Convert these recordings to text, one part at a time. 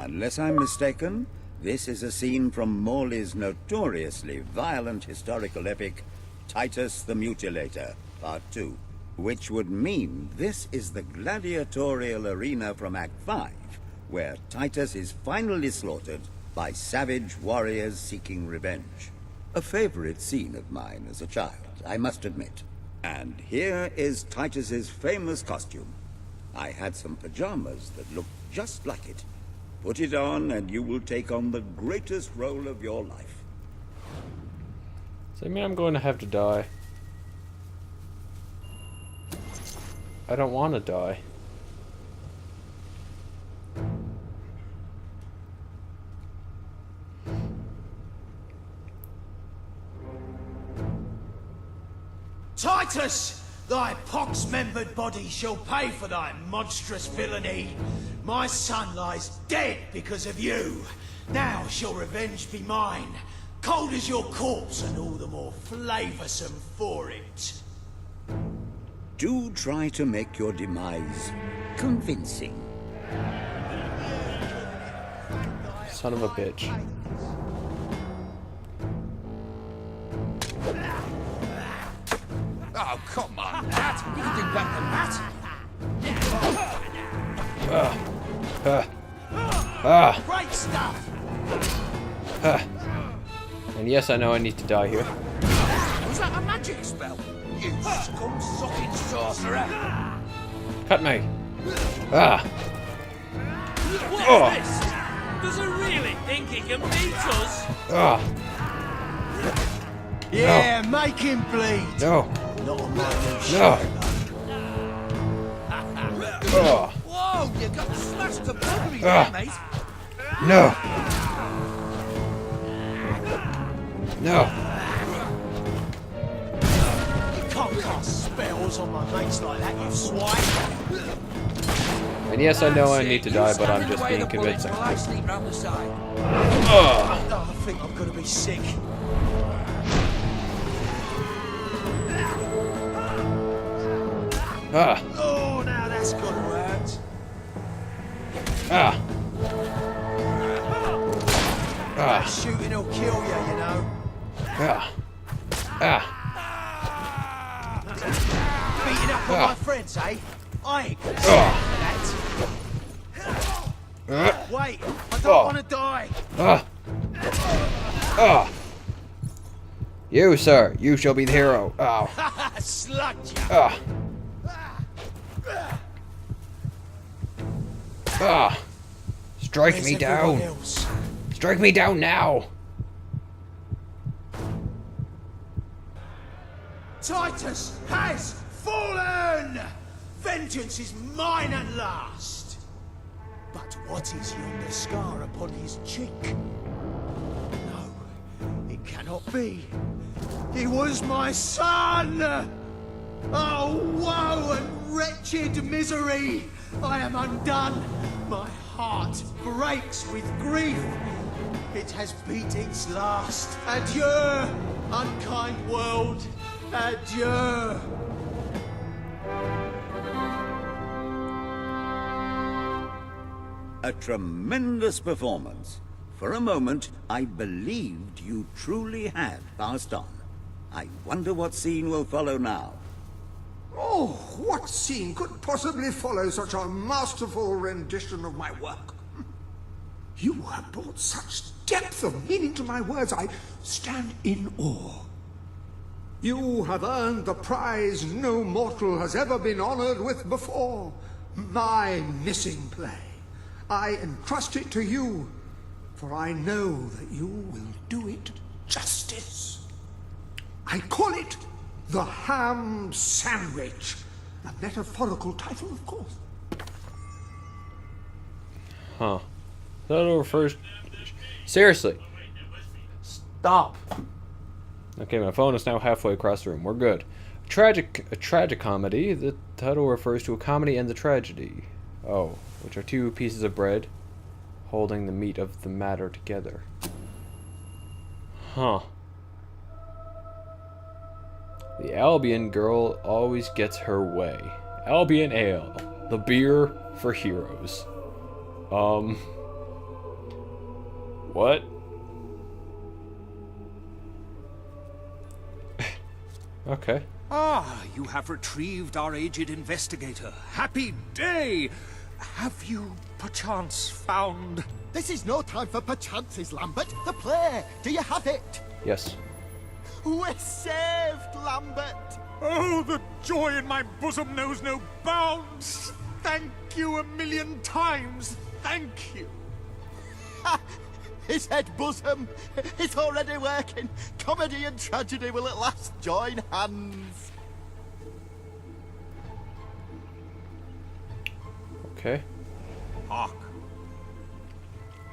Unless I'm mistaken, this is a scene from Morley's notoriously violent historical epic, Titus the Mutilator, Part 2. Which would mean this is the gladiatorial arena from Act 5, where Titus is finally slaughtered by savage warriors seeking revenge. A favorite scene of mine as a child, I must admit. And here is Titus's famous costume. I had some pajamas that looked just like it. Put it on and you will take on the greatest role of your life. Does that mean I'm going to have to die? I don't want to die. Titus! Thy pox-membered body shall pay for thy monstrous villainy. My son lies dead because of you. Now shall revenge be mine, cold as your corpse and all the more flavoursome for it. Do try to make your demise convincing. Son of a bitch. Oh, come on, Pat. You can do better than that. Great stuff! And yes, I know I need to die here. Was that a magic spell? You scum-sucking sorcerer. Cut me. What's this? Does he really think he can beat us? Yeah, make him bleed! No. Not on my new No. show. Whoa, you got smashed to buggery there, mate. No. No. You can't cast spells on my mates like that, you swine! And yes, I know I need to die, but I'm just being convincing. I sleep round the side. Oh, I think I'm gonna be sick. Oh, now that's gonna hurt. Shooting will kill you, you know. Beating up on my friends, eh? I ain't gonna stand for that. Wait, I don't want to die. You, sir, you shall be the hero. Oh. Slugged you. Strike Where's me everyone down. else? Strike me down now. Titus has fallen! Vengeance is mine at last! But what is yonder scar upon his cheek? No, it cannot be. He was my son! Oh, woe and wretched misery! I am undone. My heart breaks with grief. It has beat its last. Adieu, unkind world. Adieu. A tremendous performance. For a moment, I believed you truly had passed on. I wonder what scene will follow now. Oh, what scene could possibly follow such a masterful rendition of my work? You have brought such depth of meaning to my words, I stand in awe. You have earned the prize no mortal has ever been honored with before. My missing play. I entrust it to you, for I know that you will do it justice. I call it The Ham Sandwich. A metaphorical title, of course. Huh. That refers... Seriously. Stop. Okay, my phone is now halfway across the room. We're good. A tragic comedy. The title refers to a comedy and the tragedy. Oh, which are two pieces of bread holding the meat of the matter together. Huh. The Albion girl always gets her way. Albion Ale, the beer for heroes. What? Okay. Ah, you have retrieved our aged investigator. Happy day! Have you, perchance, found... This is no time for perchances, Lambert. The play. Do you have it? Yes. We're saved, Lambert. Oh, the joy in my bosom knows no bounds! Thank you a million times! Thank you! His head bosom. It's already working. Comedy and tragedy will at last join hands. Okay. Hark!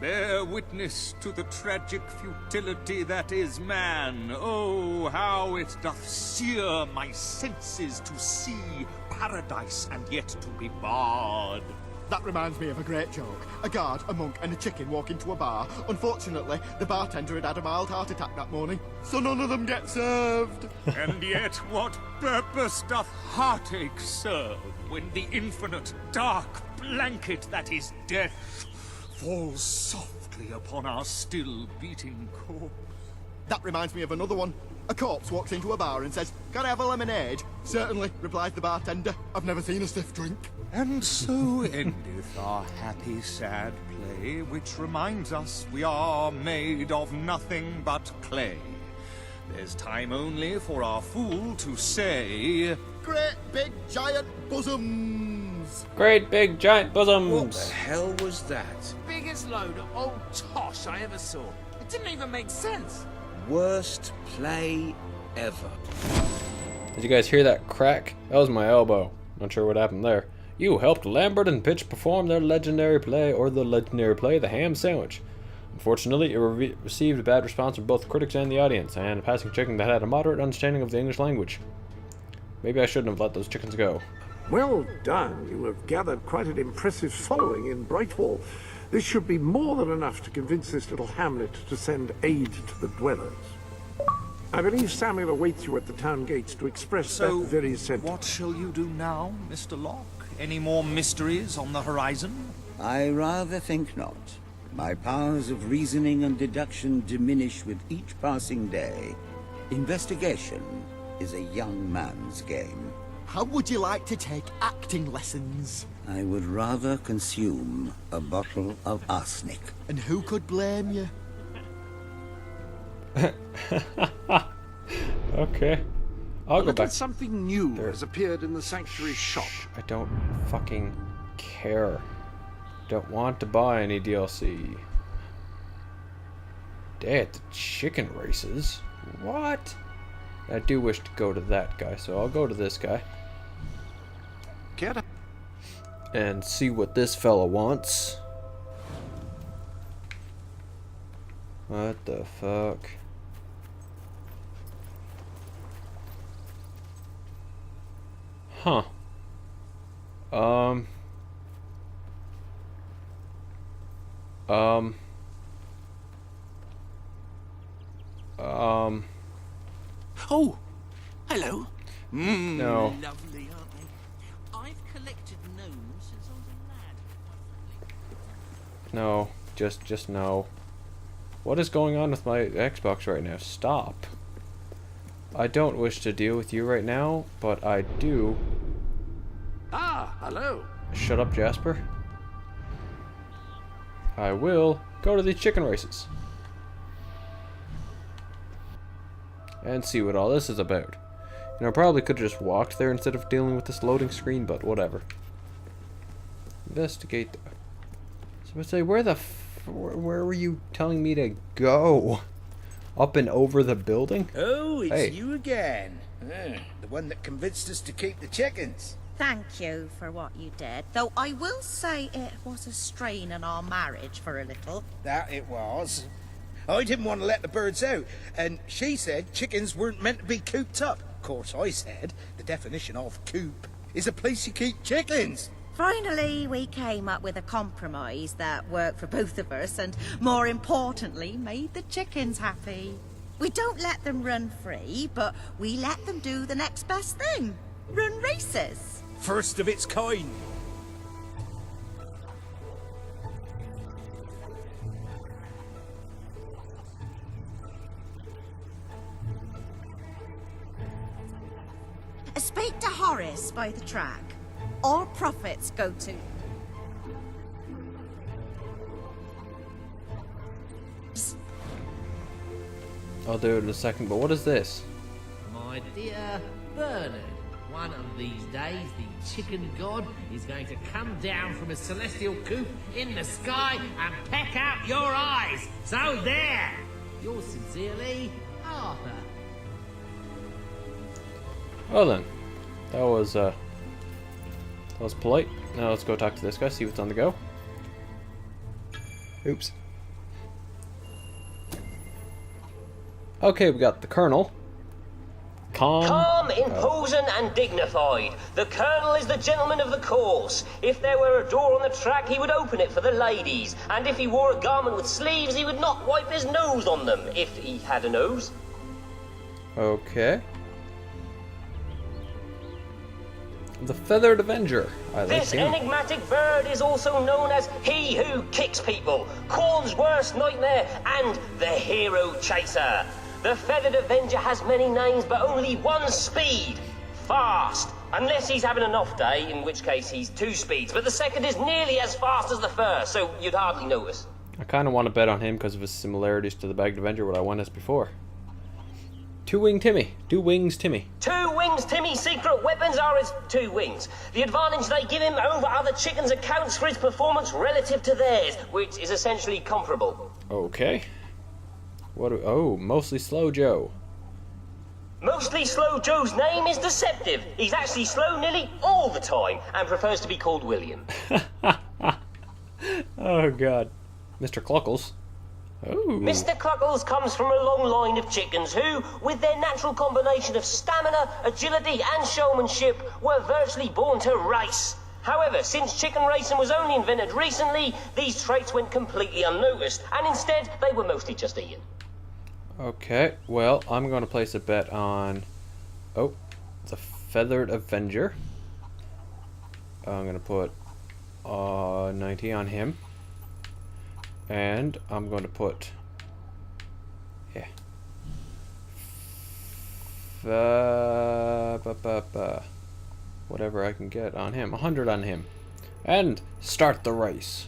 Bear witness to the tragic futility that is man. Oh, how it doth sear my senses to see paradise and yet to be barred. That reminds me of a great joke. A guard, a monk, and a chicken walk into a bar. Unfortunately, the bartender had had a mild heart attack that morning, so none of them get served. And yet what purpose doth heartache serve when the infinite dark blanket that is death falls softly upon our still beating corpse? That reminds me of another one. A corpse walks into a bar and says, "Can I have a lemonade?" "Certainly," replies the bartender. "I've never seen a stiff drink." And so endeth our happy sad play, which reminds us we are made of nothing but clay. There's time only for our fool to say, Great big giant bosoms. Great big giant bosoms. What the hell was that? Biggest load of old tosh I ever saw. It didn't even make sense. Worst play ever. Did you guys hear that crack? That was my elbow. Not sure what happened there. You helped Lambert and Pitch perform their legendary play, The Ham Sandwich. Unfortunately, it received a bad response from both critics and the audience, and a passing chicken that had a moderate understanding of the English language. Maybe I shouldn't have let those chickens go. Well done. You have gathered quite an impressive following in Brightwall. This should be more than enough to convince this little hamlet to send aid to the dwellers. I believe Samuel awaits you at the town gates to express that very sentiment. What shall you do now, Mr. Locke? Any more mysteries on the horizon? I rather think not. My powers of reasoning and deduction diminish with each passing day. Investigation is a young man's game. How would you like to take acting lessons? I would rather consume a bottle of arsenic. And who could blame you? Okay. I'll go back. Something new has appeared in the sanctuary shop. I don't fucking care. Don't want to buy any DLC. Day at the chicken races? What? I do wish to go to that guy, so I'll go to this guy. Get up. And see what this fella wants. What the fuck? Huh. Oh, hello. No. Lovely, aren't they? I've collected gnomes since I was a lad. No. Just no. What is going on with my Xbox right now? Stop. I don't wish to deal with you right now, but I do. Ah, hello. Shut up, Jasper. I will go to the chicken races. And see what all this is about. You know, I probably could have just walked there instead of dealing with this loading screen, but whatever. Investigate. So I say, where were you telling me to go? Up and over the building? Oh, it's Hey. you again. The one that convinced us to keep the chickens. Thank you for what you did, though I will say it was a strain on our marriage for a little. That it was. I didn't want to let the birds out, and she said chickens weren't meant to be cooped up. Of course, I said the definition of coop is a place you keep chickens. Finally, we came up with a compromise that worked for both of us and, more importantly, made the chickens happy. We don't let them run free, but we let them do the next best thing. Run races. First of its kind. Speak to Horace by the track. All profits go to... I'll do it in a second, but what is this? My dear Bernard, one of these days the chicken god is going to come down from a celestial coop in the sky and peck out your eyes. So there! Yours sincerely, Arthur. Well then, that was polite. Now let's go talk to this guy, see what's on the go. Oops. Okay, we got the Colonel. Calm, imposing, and dignified. The Colonel is the gentleman of the course. If there were a door on the track, he would open it for the ladies. And if he wore a garment with sleeves, he would not wipe his nose on them, if he had a nose. Okay. The Feathered Avenger. I like This him. enigmatic bird is also known as He Who Kicks People, Corn's worst nightmare, and the Hero Chaser. The Feathered Avenger has many names, but only one speed. Fast. Unless he's having an off day, in which case he's two speeds. But the second is nearly as fast as the first, so you'd hardly notice. I kind of want to bet on him because of his similarities to the Bagged Avenger, what I won as before. Two-Wing Timmy. Two Wings Timmy. Two Wings Timmy's secret weapons are his two wings. The advantage they give him over other chickens accounts for his performance relative to theirs, which is essentially comparable. Okay. Oh, Mostly Slow Joe. Mostly Slow Joe's name is deceptive. He's actually slow nearly all the time and prefers to be called William. Oh, God. Mr. Cluckles. Oh. Mr. Cluckles comes from a long line of chickens who, with their natural combination of stamina, agility, and showmanship, were virtually born to race. However, since chicken racing was only invented recently, these traits went completely unnoticed, and instead, they were mostly just eaten. Okay, well, I'm going to place a bet on... Oh, the Feathered Avenger. I'm going to put 90 on him. And I'm going to put... Yeah. Whatever I can get on him. 100 on him. And start the race.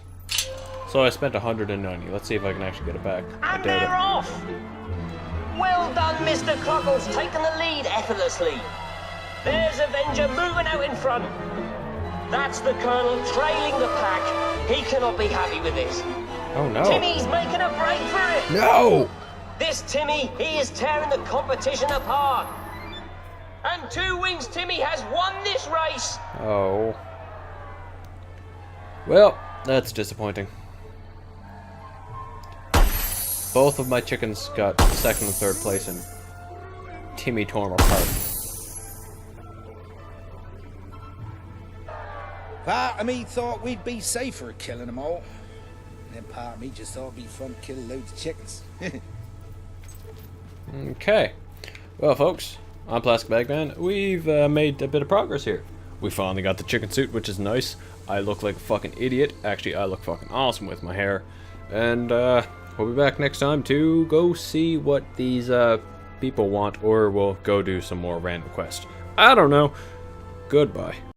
So I spent 190. Let's see if I can actually get it back. And they're off! Well done, Mr. Cluckles, taking the lead effortlessly. There's Avenger moving out in front. That's the Colonel trailing the pack. He cannot be happy with this. Oh no. Timmy's making a break for it. No! This Timmy, he is tearing the competition apart. And Two Wings Timmy has won this race. Oh. Well, that's disappointing. Both of my chickens got second and third place, and Timmy tore them apart. Part of me thought we'd be safer killing them all. And then part of me just thought it'd be fun killing loads of chickens. Okay. Well, folks, I'm Plastic Bagman. We've made a bit of progress here. We finally got the chicken suit, which is nice. I look like a fucking idiot. Actually, I look fucking awesome with my hair. And, we'll be back next time to go see what these, people want, or we'll go do some more random quests. I don't know. Goodbye.